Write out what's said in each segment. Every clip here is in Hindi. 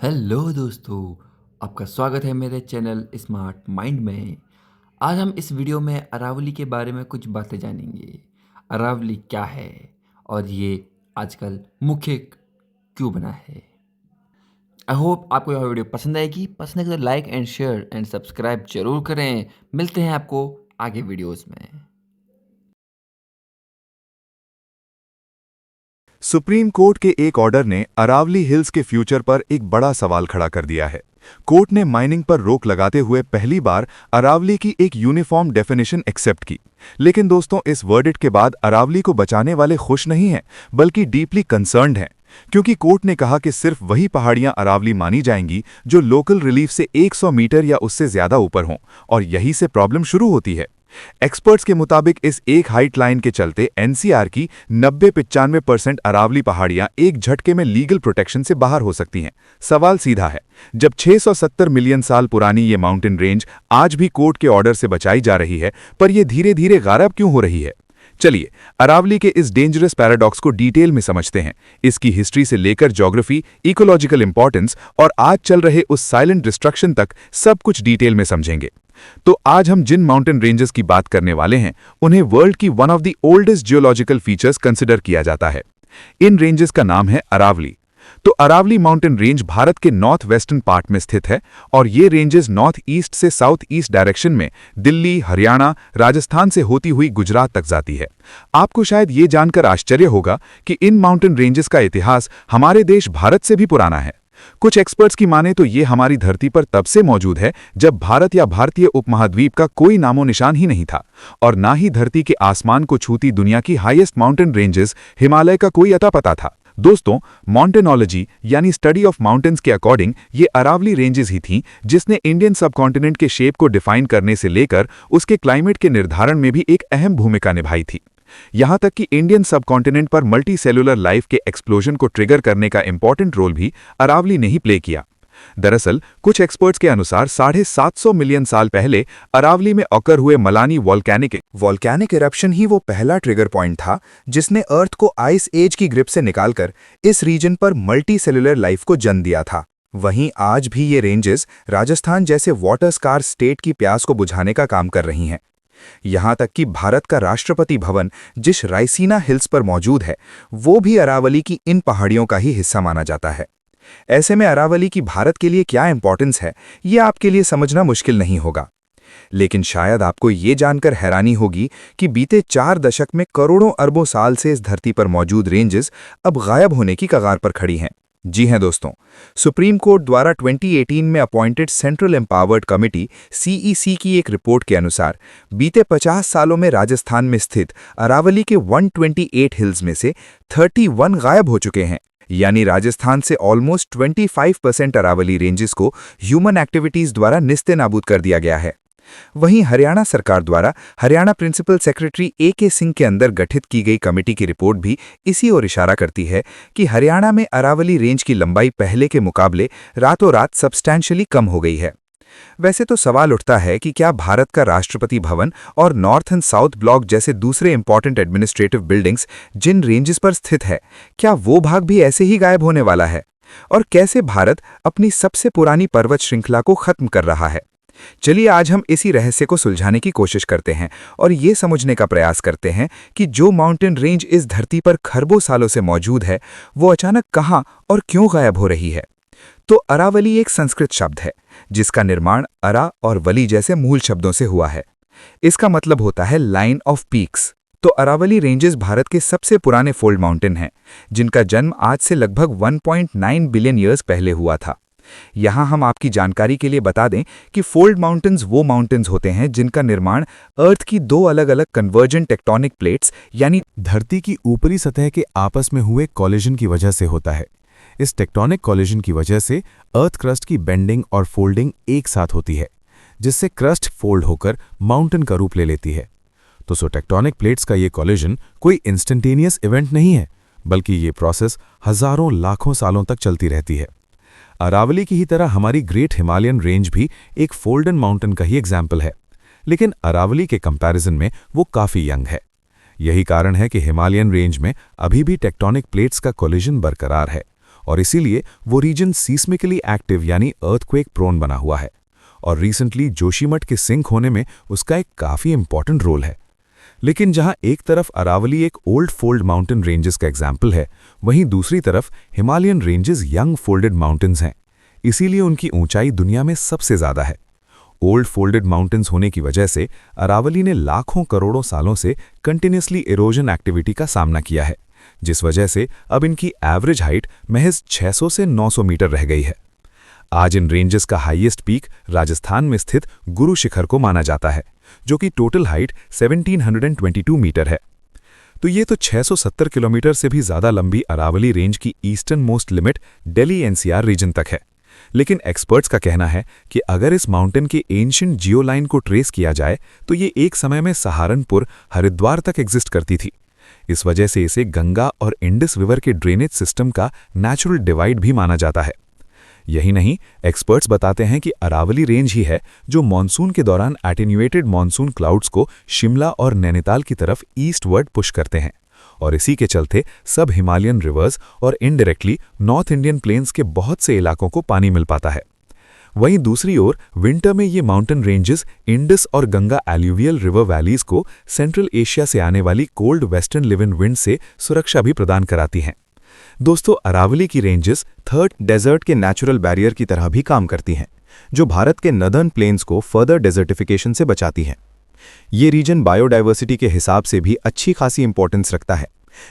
हेलो दोस्तों, आपका स्वागत है मेरे चैनल स्मार्ट माइंड में। आज हम इस वीडियो में अरावली के बारे में कुछ बातें जानेंगे। अरावली क्या है और ये आजकल मुख्य क्यों बना है। आई होप आपको यह वीडियो पसंद आएगी। पसंद है तो like and share and subscribe जरूर करें। मिलते हैं आपको आगे वीडियोस में। सुप्रीम कोर्ट के एक ऑर्डर ने अरावली हिल्स के फ्यूचर पर एक बड़ा सवाल खड़ा कर दिया है। कोर्ट ने माइनिंग पर रोक लगाते हुए पहली बार अरावली की एक यूनिफॉर्म डेफिनेशन एक्सेप्ट की। लेकिन दोस्तों, इस वर्डिक्ट के बाद अरावली को बचाने वाले खुश नहीं हैं, बल्कि डीपली कंसर्न्ड हैं, क्योंकि कोर्ट ने कहा कि सिर्फ वही पहाड़ियां अरावली मानी जाएंगी जो लोकल रिलीफ से 100 मीटर या उससे ज्यादा ऊपर हों, और यहीं से प्रॉब्लम शुरू होती है। एक्सपर्ट्स के मुताबिक इस एक हाइट लाइन के चलते एनसीआर की 90-95% अरावली पहाड़ियां एक झटके में लीगल प्रोटेक्शन से बाहर हो सकती हैं। सवाल सीधा है, जब 670 मिलियन साल पुरानी ये माउंटेन रेंज आज भी कोर्ट के ऑर्डर से बचाई जा रही है, पर यह धीरे धीरे गायब क्यों हो रही है? चलिए अरावली के इस डेंजरस पैराडॉक्स को डिटेल में समझते हैं। इसकी हिस्ट्री से लेकर ज्योग्राफी, इकोलॉजिकल इंपॉर्टेंस और आज चल रहे उस साइलेंट डिस्ट्रक्शन तक सब कुछ डिटेल में समझेंगे। तो आज हम जिन माउंटेन रेंजेस की बात करने वाले हैं, उन्हें वर्ल्ड की one of the oldest geological features consider किया जाता है। इन रेंजेस का नाम है अरावली। तो अरावली माउंटेन रेंज भारत के नॉर्थ वेस्टर्न पार्ट में स्थित है, और ये रेंजेस नॉर्थ ईस्ट से साउथ ईस्ट डायरेक्शन में दिल्ली, हरियाणा, राजस्थान से होती हुई गुजरात तक जाती है। आपको शायद ये जानकर आश्चर्य होगा कि इन माउंटेन रेंजेस का इतिहास हमारे देश भारत से भी पुराना है। कुछ एक्सपर्ट्स की माने तो ये हमारी धरती पर तब से मौजूद है जब भारत या भारतीय उपमहाद्वीप का कोई नामो निशान ही नहीं था, और ना ही धरती के आसमान को छूती दुनिया की हाईएस्ट माउंटेन रेंजेस हिमालय का कोई अता पता था। दोस्तों, माउंटेनोलॉजी यानी स्टडी ऑफ माउंटेन्स के अकॉर्डिंग ये अरावली रेंजेस ही थीं जिसने इंडियन सबकॉन्टिनेंट के शेप को डिफाइन करने से लेकर उसके क्लाइमेट के निर्धारण में भी एक अहम भूमिका निभाई थी। यहां तक कि इंडियन सबकॉन्टिनेंट पर मल्टी सेलुलर लाइफ के एक्सप्लोजन को ट्रिगर करने का इंपॉर्टेंट रोल भी अरावली ने ही प्ले किया। दरअसल कुछ एक्सपर्ट्स के अनुसार 750 मिलियन साल पहले अरावली में ऑकर हुए मलानी वॉल्केनिक इरप्शन ही वो पहला ट्रिगर पॉइंट था जिसने अर्थ को आइस एज की ग्रिप से निकालकर इस रीजन पर मल्टी सेलुलर लाइफ को जन्म दिया था। वहीं आज भी ये रेंजेस राजस्थान जैसे वाटर स्कार स्टेट की प्यास को बुझाने का काम कर रही हैं। यहां तक कि भारत का राष्ट्रपति भवन जिस रायसीना हिल्स पर मौजूद है, वो भी अरावली की इन पहाड़ियों का ही हिस्सा माना जाता है। ऐसे में अरावली की भारत के लिए क्या इंपॉर्टेंस है, ये आपके लिए समझना मुश्किल नहीं होगा। लेकिन शायद आपको ये जानकर हैरानी होगी कि बीते 4 दशक में करोड़ों अरबों साल से इस धरती पर मौजूद रेंजेस अब गायब होने की कगार पर खड़ी हैं। जी हैं दोस्तों, सुप्रीम कोर्ट द्वारा 2018 में appointed central empowered committee CEC की एक रिपोर्ट के अनुसार बीते 50 सालों में राजस्थान में स्थित अरावली के 128 हिल्स में से 31 गायब हो चुके हैं। यानी राजस्थान से ऑलमोस्ट 25% अरावली रेंजेस को ह्यूमन एक्टिविटीज द्वारा निस्ते नाबूद कर दिया गया है। वहीं हरियाणा सरकार द्वारा Haryana principal secretary A K. Singh के अंदर गठित की गई कमेटी की रिपोर्ट भी इसी ओर इशारा करती है कि हरियाणा में अरावली रेंज की लंबाई पहले के मुकाबले रातों रात सब्सटैंशियली कम हो गई है। वैसे तो सवाल उठता है कि क्या भारत का राष्ट्रपति भवन और नॉर्थ एंड साउथ ब्लॉक जैसे दूसरे इंपॉर्टेंट एडमिनिस्ट्रेटिव बिल्डिंग्स जिन रेंजेस पर स्थित है, क्या वो भाग भी ऐसे ही गायब होने वाला है? और कैसे भारत अपनी सबसे पुरानी पर्वत श्रृंखला को खत्म कर रहा है? चलिए आज हम इसी रहस्य को सुलझाने की कोशिश करते हैं और ये समझने का प्रयास करते हैं कि जो माउंटेन रेंज इस धरती पर खरबों सालों से मौजूद है, वो अचानक कहां और क्यों गायब हो रही है। तो अरावली एक संस्कृत शब्द है जिसका निर्माण अरा और वली जैसे मूल शब्दों से हुआ है। इसका मतलब होता है लाइन ऑफ पीक्स। तो अरावली रेंजेस भारत के सबसे पुराने फोल्ड माउंटेन हैं, जिनका जन्म आज से लगभग 1.9 बिलियन ईयर्स पहले हुआ था। यहां हम आपकी जानकारी के लिए बता दें कि फोल्ड माउंटेन्स वो माउंटेन्स होते हैं जिनका निर्माण अर्थ की 2 अलग अलग कन्वर्जेंट टेक्टोनिक प्लेट्स यानी धरती की ऊपरी सतह के आपस में हुए कॉलिजन की वजह से होता है। इस टेक्टोनिक कॉलिजन की वजह से अर्थ क्रस्ट की बेंडिंग और फोल्डिंग एक साथ होती है, जिससे क्रस्ट फोल्ड होकर माउंटेन का रूप ले लेती है। तो टेक्टोनिक प्लेट्स का ये कॉलिजन कोई इंस्टेंटेनियस इवेंट नहीं है, बल्कि ये प्रोसेस हजारों लाखों सालों तक चलती रहती है। अरावली की ही तरह हमारी ग्रेट हिमालयन रेंज भी एक फोल्डन माउंटेन का ही एग्जाम्पल है, लेकिन अरावली के कंपैरिजन में वो काफ़ी यंग है। यही कारण है कि हिमालयन रेंज में अभी भी टेक्टोनिक प्लेट्स का कोलिजन बरकरार है और इसीलिए वो रीजन सीस्मिकली एक्टिव यानी अर्थक्वेक प्रोन बना हुआ है। और रिसेंटली जोशीमठ के सिंक होने में उसका एक काफ़ी इंपॉर्टेंट रोल है। लेकिन जहां एक तरफ अरावली एक ओल्ड फोल्ड माउंटेन रेंजेस का एग्जाम्पल है, वहीं दूसरी तरफ Himalayan ranges young folded mountains हैं। इसीलिए उनकी ऊंचाई दुनिया में सबसे ज़्यादा है। ओल्ड फोल्डेड माउंटेन्स होने की वजह से अरावली ने लाखों करोड़ों सालों से कंटिन्यूसली इरोजन एक्टिविटी का सामना किया है, जिस वजह से अब इनकी एवरेज हाइट महज 600 से 900 मीटर रह गई है। आज इन रेंजेस का हाईएस्ट पीक राजस्थान में स्थित गुरु शिखर को माना जाता है, जो कि टोटल हाइट 1722 मीटर है। तो ये तो 670 किलोमीटर से भी ज़्यादा लंबी अरावली रेंज की eastern most limit Delhi NCR region तक है। लेकिन एक्सपर्ट्स का कहना है कि अगर इस माउंटेन के एंशिएंट जियोलाइन को ट्रेस किया जाए तो ये एक समय में सहारनपुर, हरिद्वार तक एग्जिस्ट करती थी। इस वजह से इसे गंगा और इंडस रिवर के ड्रेनेज सिस्टम का नेचुरल डिवाइड भी माना जाता है। यही नहीं, एक्सपर्ट्स बताते हैं कि अरावली रेंज ही है जो मॉनसून के दौरान एटेन्यूएटेड मॉनसून क्लाउड्स को शिमला और नैनीताल की तरफ ईस्टवर्ड पुश करते हैं, और इसी के चलते सब हिमालयन रिवर्स और इनडायरेक्टली नॉर्थ इंडियन प्लेन्स के बहुत से इलाकों को पानी मिल पाता है। वहीं दूसरी ओर विंटर में ये माउंटेन रेंजेस इंडस और गंगा एल्यूवियल रिवर वैलीज को सेंट्रल एशिया से आने वाली cold western live in wind से सुरक्षा भी प्रदान कराती हैं। दोस्तों, अरावली की रेंजेस थर्ड डेजर्ट के नेचुरल बैरियर की तरह भी काम करती हैं, जो भारत के नदर्न प्लेन्स को फर्दर डेजर्टिफिकेशन से बचाती हैं। ये रीजन बायोडाइवर्सिटी के हिसाब से भी अच्छी खासी इंपॉर्टेंस रखता है,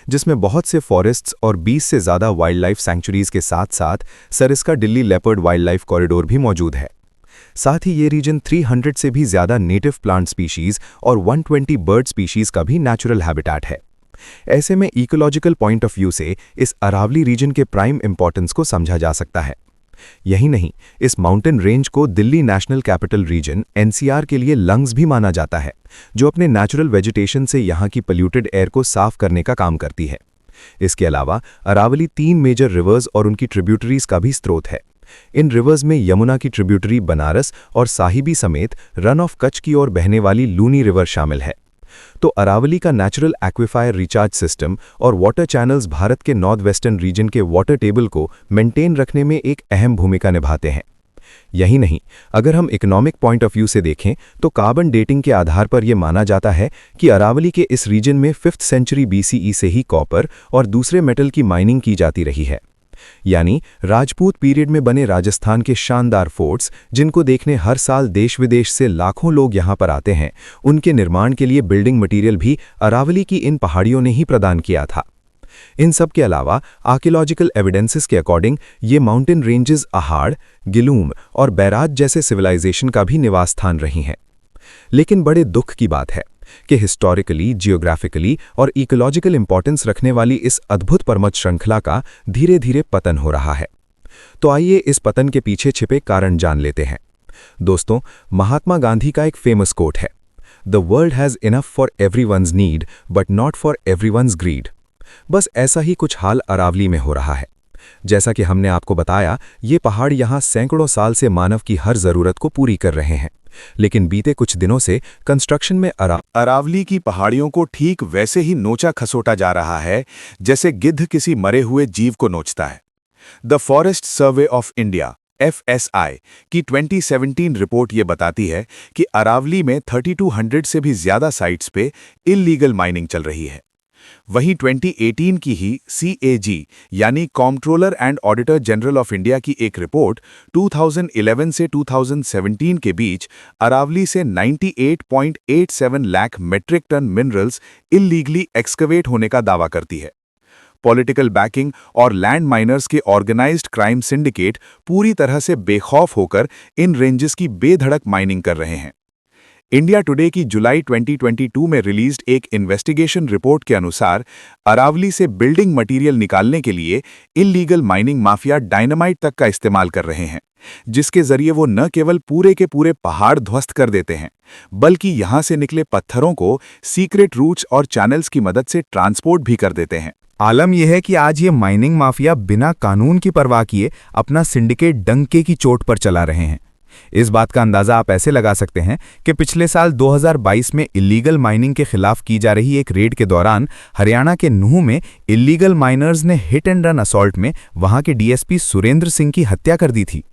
जिसमें बहुत से फॉरेस्ट्स और 20 से ज़्यादा वाइल्ड लाइफ सेंचुरीज के साथ साथ Sariska Delhi leopard wild life corridor भी मौजूद है। साथ ही ये रीजन 300 से भी ज़्यादा नेटिव प्लांट स्पीशीज और 120 बर्ड स्पीशीज का भी नेचुरल हैबिटेट है। ऐसे में इकोलॉजिकल पॉइंट ऑफ व्यू से इस अरावली रीजन के प्राइम इंपॉर्टेंस को समझा जा सकता है। यही नहीं, इस माउंटेन रेंज को Delhi national capital region NCR के लिए लंग्स भी माना जाता है, जो अपने नेचुरल वेजिटेशन से यहाँ की पोल्यूटेड एयर को साफ करने का काम करती है। इसके अलावा अरावली 3 मेजर रिवर्स और उनकी ट्रिब्यूटरीज का भी स्रोत है। इन रिवर्स में यमुना की ट्रिब्यूटरी बनारस और साहिबी समेत रन ऑफ कच्छ की ओर बहने वाली लूनी रिवर शामिल है। तो अरावली का नेचुरल एक्विफायर रिचार्ज सिस्टम और वाटर चैनल्स भारत के नॉर्थ वेस्टर्न रीजन के वाटर टेबल को मेंटेन रखने में एक अहम भूमिका निभाते हैं। यही नहीं, अगर हम इकोनॉमिक पॉइंट ऑफ व्यू से देखें तो कार्बन डेटिंग के आधार पर यह माना जाता है कि अरावली के इस रीजन में 5th सेंचुरी BCE से ही कॉपर और दूसरे मेटल की माइनिंग की जाती रही है। यानी राजपूत पीरियड में बने राजस्थान के शानदार फोर्ट्स, जिनको देखने हर साल देश विदेश से लाखों लोग यहां पर आते हैं, उनके निर्माण के लिए बिल्डिंग मटेरियल भी अरावली की इन पहाड़ियों ने ही प्रदान किया था। इन सब के अलावा आर्कियोलॉजिकल एविडेंसेस के अकॉर्डिंग ये माउंटेन रेंजेस अहाड़, गिलूम और बैराज जैसे सिविलाइजेशन का भी निवास स्थान रही हैं। लेकिन बड़े दुख की बात है कि हिस्टोरिकली, जियोग्राफिकली और इकोलॉजिकल इंपॉर्टेंस रखने वाली इस अद्भुत पर्वत श्रृंखला का धीरे धीरे पतन हो रहा है। तो आइए इस पतन के पीछे छिपे कारण जान लेते हैं। दोस्तों, महात्मा गांधी का एक फेमस कोट है, the world has enough for everyone's need but not for everyone's greed. बस ऐसा ही कुछ हाल अरावली में हो रहा है। जैसा कि हमने आपको बताया, ये पहाड़ यहाँ सैकड़ों साल से मानव की हर ज़रूरत को पूरी कर रहे हैं, लेकिन बीते कुछ दिनों से कंस्ट्रक्शन में अरावली की पहाड़ियों को ठीक वैसे ही नोचा खसोटा जा रहा है जैसे गिद्ध किसी मरे हुए जीव को नोचता है। The forest survey of India FSI की 2017 रिपोर्ट ये बताती है कि अरावली में 3200 से भी ज्यादा साइट्स पे इल्लीगल माइनिंग चल रही है। वहीं 2018 की ही CAG यानी comptroller and auditor general of India की एक रिपोर्ट 2011 से 2017 के बीच अरावली से 98.87 lakh metric ton minerals illegally excavate होने का दावा करती है। पॉलिटिकल बैकिंग और लैंड माइनर्स के ऑर्गेनाइज्ड क्राइम सिंडिकेट पूरी तरह से बेखौफ होकर इन रेंजेस की बेधड़क माइनिंग कर रहे हैं। इंडिया टुडे की जुलाई 2022 में रिलीज्ड एक इन्वेस्टिगेशन रिपोर्ट के अनुसार अरावली से बिल्डिंग मटेरियल निकालने के लिए इल्लीगल माइनिंग माफिया डायनामाइट तक का इस्तेमाल कर रहे हैं, जिसके जरिए वो न केवल पूरे के पूरे पहाड़ ध्वस्त कर देते हैं, बल्कि यहां से निकले पत्थरों को सीक्रेट रूट्स और चैनल्स की मदद से ट्रांसपोर्ट भी कर देते हैं। आलम यह है कि आज ये माइनिंग माफिया बिना कानून की परवाह किए अपना सिंडिकेट डंके की चोट पर चला रहे हैं। इस बात का अंदाजा आप ऐसे लगा सकते हैं कि पिछले साल 2022 में इल्लीगल माइनिंग के खिलाफ की जा रही एक रेड के दौरान हरियाणा के नूह में इल्लीगल माइनर्स ने हिट एंड रन असॉल्ट में वहां के डीएसपी सुरेंद्र सिंह की हत्या कर दी थी।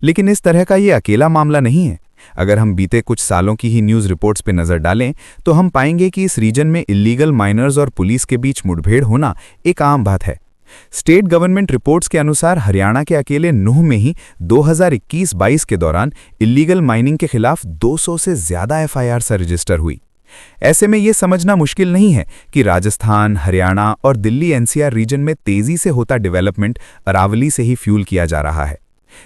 लेकिन इस तरह का ये अकेला मामला नहीं है। अगर हम बीते कुछ सालों की ही न्यूज़ रिपोर्ट्स पर नज़र डालें तो हम पाएंगे कि इस रीजन में इल्लीगल माइनर्स और पुलिस के बीच मुठभेड़ होना एक आम बात है। स्टेट गवर्नमेंट रिपोर्ट्स के अनुसार हरियाणा के अकेले नूह में ही 2021-22 के दौरान इल्लीगल माइनिंग के खिलाफ 200 से ज़्यादा एफआईआर रजिस्टर हुई। ऐसे में यह समझना मुश्किल नहीं है कि राजस्थान, हरियाणा और दिल्ली एनसीआर रीजन में तेजी से होता डेवलपमेंट अरावली से ही फ्यूल किया जा रहा है।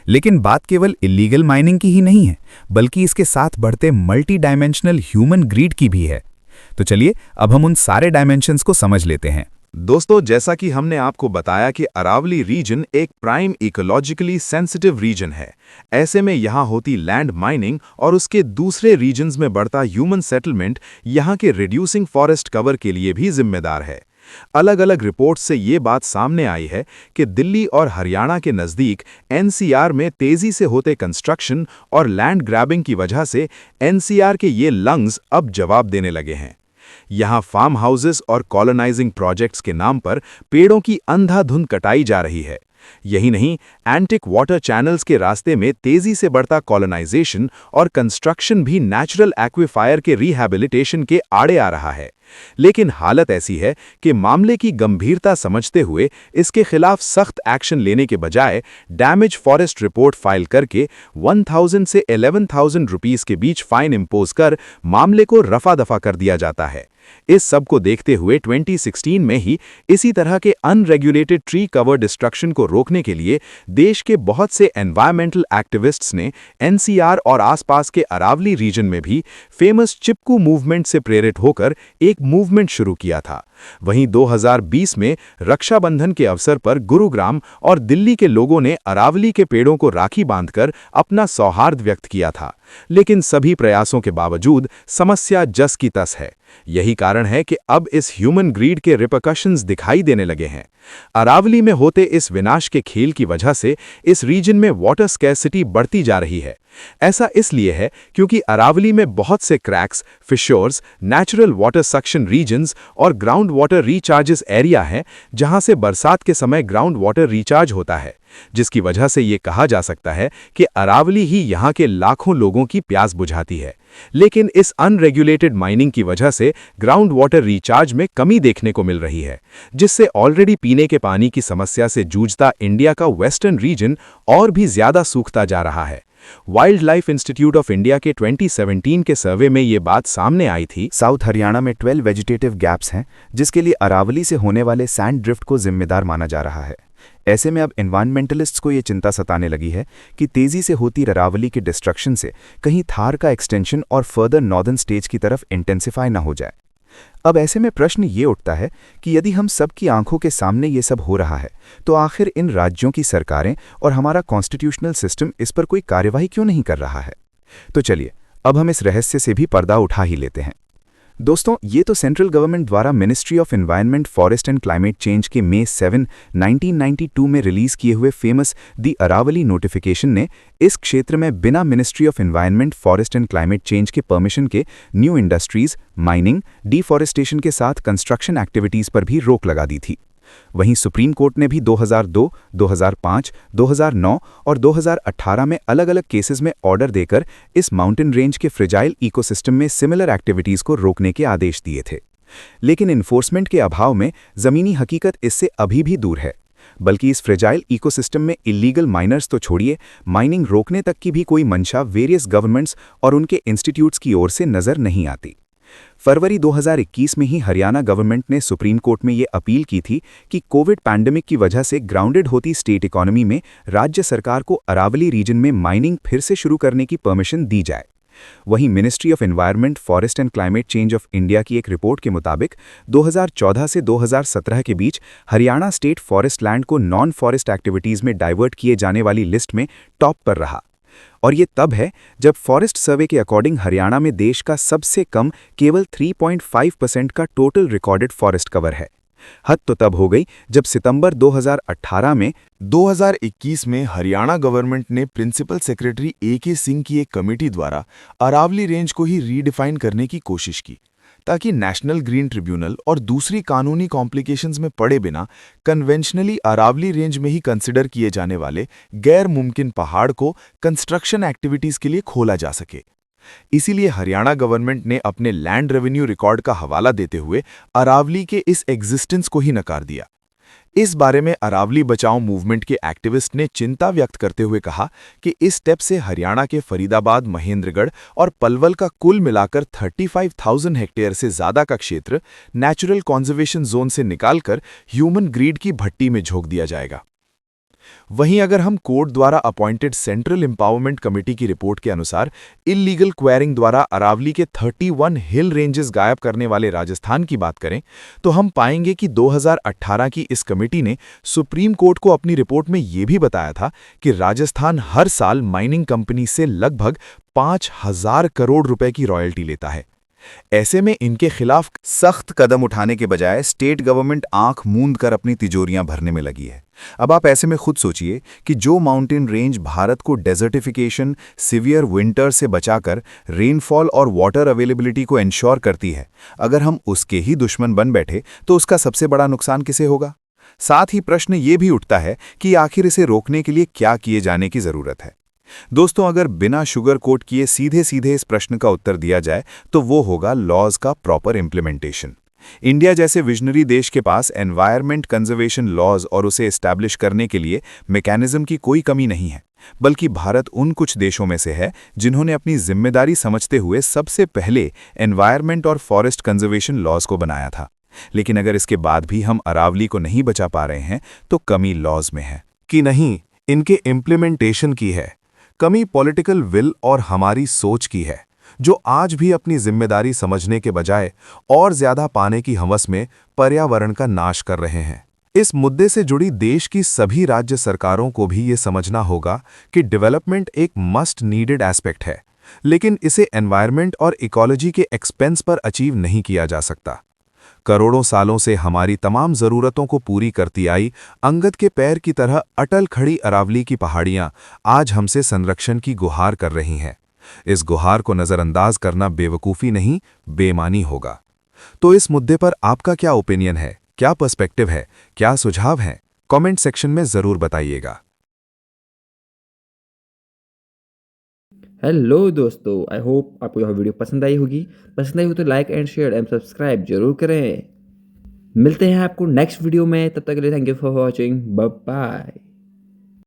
लेकिन बात केवल इल्लीगल माइनिंग की ही नहीं है, बल्कि इसके साथ बढ़ते मल्टी डायमेंशनल ह्यूमन ग्रीड की भी है। तो चलिए अब हम उन सारे डायमेंशंस को समझ लेते हैं। दोस्तों, जैसा कि हमने आपको बताया कि अरावली रीजन एक प्राइम इकोलॉजिकली सेंसिटिव रीजन है। ऐसे में यहाँ होती लैंड माइनिंग और उसके दूसरे रीजन्स में बढ़ता ह्यूमन सेटलमेंट यहाँ के रिड्यूसिंग फॉरेस्ट कवर के लिए भी जिम्मेदार है। अलग अलग रिपोर्ट्स से ये बात सामने आई है कि दिल्ली और हरियाणा के नज़दीक एनसीआर में तेज़ी से होते कंस्ट्रक्शन और लैंड ग्रैबिंग की वजह से एनसीआर के ये लंग्स अब जवाब देने लगे हैं। यहाँ फार्म हाउसेस और कॉलोनाइजिंग प्रोजेक्ट्स के नाम पर पेड़ों की अंधाधुंध कटाई जा रही है। यही नहीं, एंटिक वाटर चैनल्स के रास्ते में तेजी से बढ़ता कॉलोनाइजेशन और कंस्ट्रक्शन भी नेचुरल एक्विफायर के रिहैबिलिटेशन के आड़े आ रहा है। लेकिन हालत ऐसी है कि मामले की गंभीरता समझते हुए इसके खिलाफ सख्त एक्शन लेने के बजाय डैमेज फॉरेस्ट रिपोर्ट फाइल करके 1000 से 11,000 रुपीस के बीच फाइन इंपोज कर मामले को रफा दफा कर दिया जाता है। इस सब को देखते हुए 2016 में ही इसी तरह के अनरेगुलेटेड ट्री कवर डिस्ट्रक्शन को रोकने के लिए देश के बहुत से एनवायरमेंटल एक्टिविस्ट्स ने एनसीआर और आसपास के अरावली रीजन में भी फेमस चिपकू मूवमेंट से प्रेरित होकर एक मूवमेंट शुरू किया था। वहीं 2020 में रक्षाबंधन के अवसर पर गुरुग्राम और दिल्ली के लोगों ने अरावली के पेड़ों को राखी बांधकर अपना सौहार्द व्यक्त किया था। लेकिन सभी प्रयासों के बावजूद समस्या जस की तस है। यही कारण है कि अब इस ह्यूमन ग्रीड के रिपरकशंस दिखाई देने लगे हैं। अरावली में होते इस विनाश के खेल की वजह से इस रीजन में वाटर स्कैर्सिटी बढ़ती जा रही है। ऐसा इसलिए है क्योंकि अरावली में बहुत से cracks, fissures, natural water suction regions और ग्राउंड वाटर रिचार्जेस एरिया हैं, जहां से बरसात के समय ग्राउंड वाटर रिचार्ज होता है, जिसकी वजह से ये कहा जा सकता है कि अरावली ही यहाँ के लाखों लोगों की प्यास बुझाती है। लेकिन इस अनरेगुलेटेड माइनिंग की वजह से ग्राउंड वाटर रिचार्ज में कमी देखने को मिल रही है, जिससे ऑलरेडी पीने के पानी की समस्या से जूझता इंडिया का वेस्टर्न रीजन और भी ज्यादा सूखता जा रहा है। Wild life institute of India के 2017 के सर्वे में ये बात सामने आई थी। साउथ हरियाणा में 12 वेजिटेटिव गैप्स हैं, जिसके लिए अरावली से होने वाले सैंड ड्रिफ्ट को जिम्मेदार माना जा रहा है। ऐसे में अब एनवायरमेंटलिस्ट्स को ये चिंता सताने लगी है कि तेजी से होती अरावली के डिस्ट्रक्शन से कहीं थार का एक्सटेंशन और फर्दर नॉर्दर्न स्टेज की तरफ इंटेंसिफाई ना हो जाए। अब ऐसे में प्रश्न ये उठता है कि यदि हम सबकी आंखों के सामने ये सब हो रहा है, तो आखिर इन राज्यों की सरकारें और हमारा कॉन्स्टिट्यूशनल सिस्टम इस पर कोई कार्यवाही क्यों नहीं कर रहा है? तो चलिए अब हम इस रहस्य से भी पर्दा उठा ही लेते हैं। दोस्तों, ये तो सेंट्रल गवर्नमेंट द्वारा ministry of environment, forest and climate change के May 7, 1992 में रिलीज किए हुए फेमस दी अरावली नोटिफिकेशन ने इस क्षेत्र में बिना ministry of environment, forest and climate change के परमिशन के न्यू इंडस्ट्रीज, माइनिंग, डिफॉरेस्टेशन के साथ कंस्ट्रक्शन एक्टिविटीज पर भी रोक लगा दी थी। वहीं सुप्रीम कोर्ट ने भी 2002, 2005, 2009 और 2018 में अलग अलग केसेस में ऑर्डर देकर इस माउंटेन रेंज के फ्रेजाइल इकोसिस्टम में सिमिलर एक्टिविटीज को रोकने के आदेश दिए थे। लेकिन इन्फोर्समेंट के अभाव में ज़मीनी हकीकत इससे अभी भी दूर है, बल्कि इस फ्रेजाइल इकोसिस्टम में इलीगल माइनर्स तो छोड़िए, माइनिंग रोकने तक की भी कोई मंशा वेरियस गवर्नमेंट्स और उनके इंस्टीट्यूट्स की ओर से नज़र नहीं आती। फरवरी 2021 में ही हरियाणा गवर्नमेंट ने सुप्रीम कोर्ट में ये अपील की थी कि कोविड पैंडेमिक की वजह से ग्राउंडेड होती स्टेट इकोनॉमी में राज्य सरकार को अरावली रीजन में माइनिंग फिर से शुरू करने की परमिशन दी जाए। वहीं ministry of environment, forest and climate change of India की एक रिपोर्ट के मुताबिक 2014 से 2017 के बीच हरियाणा स्टेट फॉरेस्ट लैंड को नॉन फॉरेस्ट एक्टिविटीज़ में डाइवर्ट किए जाने वाली लिस्ट में टॉप पर रहा। और ये तब है जब फॉरेस्ट सर्वे के अकॉर्डिंग हरियाणा में देश का सबसे कम केवल 3.5% का टोटल रिकॉर्डेड फॉरेस्ट कवर है। हद तो तब हो गई जब सितंबर 2021 में हरियाणा गवर्नमेंट ने प्रिंसिपल सेक्रेटरी AK सिंह की एक कमेटी द्वारा अरावली रेंज को ही रीडिफाइन करने की कोशिश की, ताकि नेशनल ग्रीन ट्रिब्यूनल और दूसरी कानूनी कॉम्प्लिकेशंस में पड़े बिना कन्वेंशनली अरावली रेंज में ही कंसिडर किए जाने वाले गैर मुमकिन पहाड़ को कंस्ट्रक्शन एक्टिविटीज के लिए खोला जा सके। इसीलिए हरियाणा गवर्नमेंट ने अपने लैंड रेवेन्यू रिकॉर्ड का हवाला देते हुए अरावली के इस एग्जिस्टेंस को ही नकार दिया। इस बारे में अरावली बचाओ मूवमेंट के एक्टिविस्ट ने चिंता व्यक्त करते हुए कहा कि इस स्टेप से हरियाणा के फरीदाबाद, महेंद्रगढ़ और पलवल का कुल मिलाकर 35,000 हेक्टेयर से ज्यादा का क्षेत्र नेचुरल कंजर्वेशन जोन से निकालकर ह्यूमन ग्रीड की भट्टी में झोंक दिया जाएगा। वहीं अगर हम कोर्ट द्वारा अपॉइंटेड सेंट्रल एम्पावरमेंट कमेटी की रिपोर्ट के अनुसार इल्लीगल क्वेयरिंग द्वारा अरावली के 31 हिल रेंजेस गायब करने वाले राजस्थान की बात करें, तो हम पाएंगे कि 2018 की इस कमेटी ने सुप्रीम कोर्ट को अपनी रिपोर्ट में यह भी बताया था कि राजस्थान हर साल माइनिंग कंपनी से लगभग 5,000 करोड़ रुपए की रॉयल्टी लेता है। ऐसे में इनके खिलाफ सख्त कदम उठाने के बजाय स्टेट गवर्नमेंट आंख मूंद कर अपनी तिजोरियां भरने में लगी है। अब आप ऐसे में खुद सोचिए कि जो माउंटेन रेंज भारत को डेजर्टिफिकेशन, सिवियर विंटर से बचाकर रेनफॉल और वाटर अवेलेबिलिटी को इंश्योर करती है, अगर हम उसके ही दुश्मन बन बैठे तो उसका सबसे बड़ा नुकसान किसे होगा? साथ ही प्रश्न ये भी उठता है कि आखिर इसे रोकने के लिए क्या किए जाने की जरूरत है। दोस्तों, अगर बिना शुगर कोट किए सीधे सीधे इस प्रश्न का उत्तर दिया जाए तो वो होगा लॉज का प्रॉपर इम्प्लीमेंटेशन। इंडिया जैसे विजनरी देश के पास एनवायरमेंट कंजर्वेशन लॉज और उसे एस्टैब्लिश करने के लिए मैकेनिज्म की कोई कमी नहीं है, बल्कि भारत उन कुछ देशों में से है जिन्होंने अपनी जिम्मेदारी समझते हुए सबसे पहले एनवायरमेंट और फॉरेस्ट कंजर्वेशन लॉज को बनाया था। लेकिन अगर इसके बाद भी हम अरावली को नहीं बचा पा रहे हैं तो कमी लॉज में है कि नहीं इनके इम्प्लीमेंटेशन की है। कमी पॉलिटिकल विल और हमारी सोच की है, जो आज भी अपनी जिम्मेदारी समझने के बजाय और ज्यादा पाने की हवस में पर्यावरण का नाश कर रहे हैं। इस मुद्दे से जुड़ी देश की सभी राज्य सरकारों को भी ये समझना होगा कि डेवलपमेंट एक मस्ट नीडेड एस्पेक्ट है, लेकिन इसे एनवायरनमेंट और इकोलॉजी के एक्सपेंस पर अचीव नहीं किया जा सकता। करोड़ों सालों से हमारी तमाम जरूरतों को पूरी करती आई अंगद के पैर की तरह अटल खड़ी अरावली की पहाड़ियां आज हमसे संरक्षण की गुहार कर रही हैं। इस गुहार को नजरअंदाज करना बेवकूफ़ी नहीं, बेईमानी होगा। तो इस मुद्दे पर आपका क्या ओपिनियन है, क्या पर्सपेक्टिव है, क्या सुझाव है? कमेंट सेक्शन में जरूर बताइएगा। हेलो दोस्तों, आई होप आपको यह वीडियो पसंद आई होगी। पसंद आई हो तो like and share and subscribe जरूर करें। मिलते हैं आपको नेक्स्ट वीडियो में, तब तक के लिए thank you for watching, bye bye.